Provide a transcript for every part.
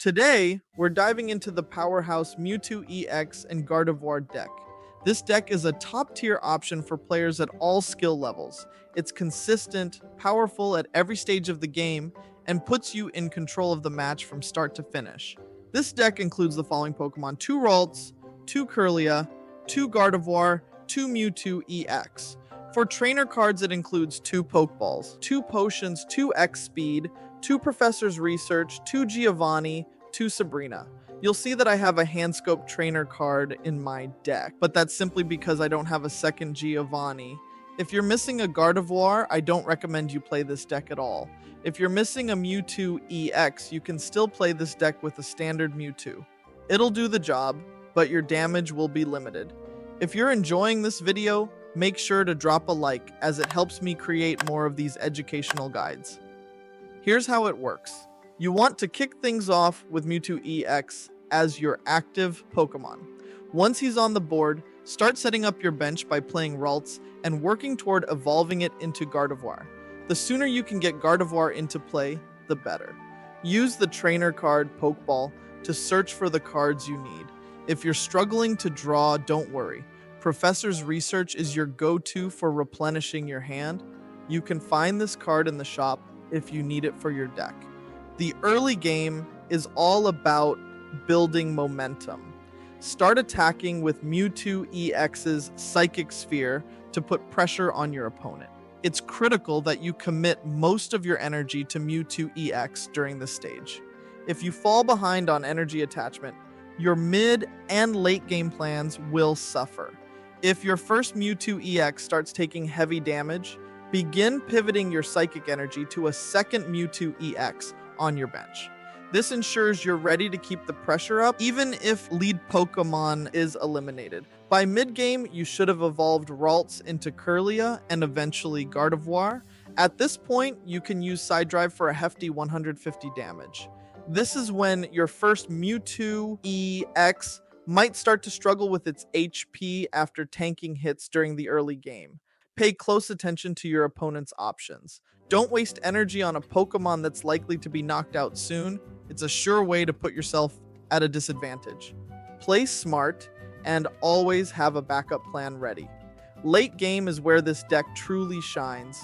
Today, we're diving into the powerhouse Mewtwo EX and Gardevoir deck. This deck is a top tier option for players at all skill levels. It's consistent, powerful at every stage of the game, and puts you in control of the match from start to finish. This deck includes the following Pokemon: 2 Ralts, 2 Kirlia, 2 Gardevoir, 2 Mewtwo EX. For trainer cards, it includes 2 Pokeballs, 2 Potions, 2 X Speed, 2 Professor's Research, 2 Giovanni, 2 Sabrina. You'll see that I have a Handscope trainer card in my deck, but that's simply because I don't have a second Giovanni. If you're missing a Gardevoir, I don't recommend you play this deck at all. If you're missing a Mewtwo EX, you can still play this deck with a standard Mewtwo. It'll do the job, but your damage will be limited. If you're enjoying this video, make sure to drop a like, as it helps me create more of these educational guides. Here's how it works. You want to kick things off with Mewtwo EX as your active Pokemon. Once he's on the board, start setting up your bench by playing Ralts and working toward evolving it into Gardevoir. The sooner you can get Gardevoir into play, the better. Use the trainer card Pokeball to search for the cards you need. If you're struggling to draw, don't worry. Professor's Research is your go-to for replenishing your hand. You can find this card in the shop if you need it for your deck. The early game is all about building momentum. Start attacking with Mewtwo EX's Psychic Sphere to put pressure on your opponent. It's critical that you commit most of your energy to Mewtwo EX during this stage. If you fall behind on energy attachment, your mid and late game plans will suffer. If your first Mewtwo EX starts taking heavy damage, begin pivoting your psychic energy to a second Mewtwo EX on your bench. This ensures you're ready to keep the pressure up even if lead Pokemon is eliminated. By mid-game, you should have evolved Ralts into Kirlia and eventually Gardevoir. At this point, you can use Side Drive for a hefty 150 damage. This is when your first Mewtwo EX might start to struggle with its HP after tanking hits during the early game. Pay close attention to your opponent's options. Don't waste energy on a Pokemon that's likely to be knocked out soon. It's a sure way to put yourself at a disadvantage. Play smart and always have a backup plan ready. Late game is where this deck truly shines.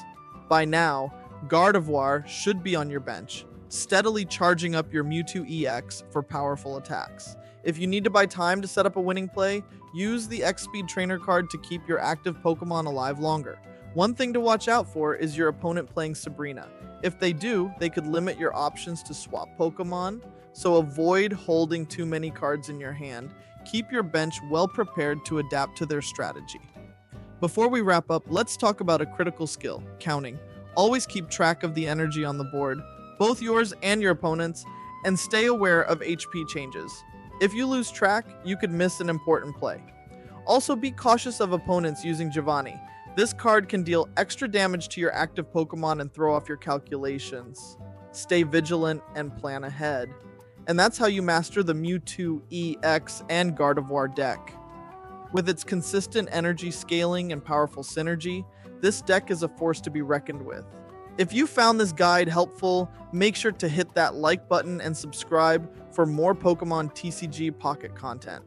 By now, Gardevoir should be on your bench, steadily charging up your Mewtwo EX for powerful attacks. If you need to buy time to set up a winning play, use the X-Speed Trainer card to keep your active Pokemon alive longer. One thing to watch out for is your opponent playing Sabrina. If they do, they could limit your options to swap Pokemon, so avoid holding too many cards in your hand. Keep your bench well prepared to adapt to their strategy. Before we wrap up, let's talk about a critical skill: counting. Always keep track of the energy on the board, both yours and your opponent's, and stay aware of HP changes. If you lose track, you could miss an important play. Also, be cautious of opponents using Giovanni. This card can deal extra damage to your active Pokemon and throw off your calculations. Stay vigilant and plan ahead. And that's how you master the Mewtwo EX and Gardevoir deck. With its consistent energy scaling and powerful synergy, this deck is a force to be reckoned with. If you found this guide helpful, make sure to hit that like button and subscribe for more Pokemon TCG Pocket content.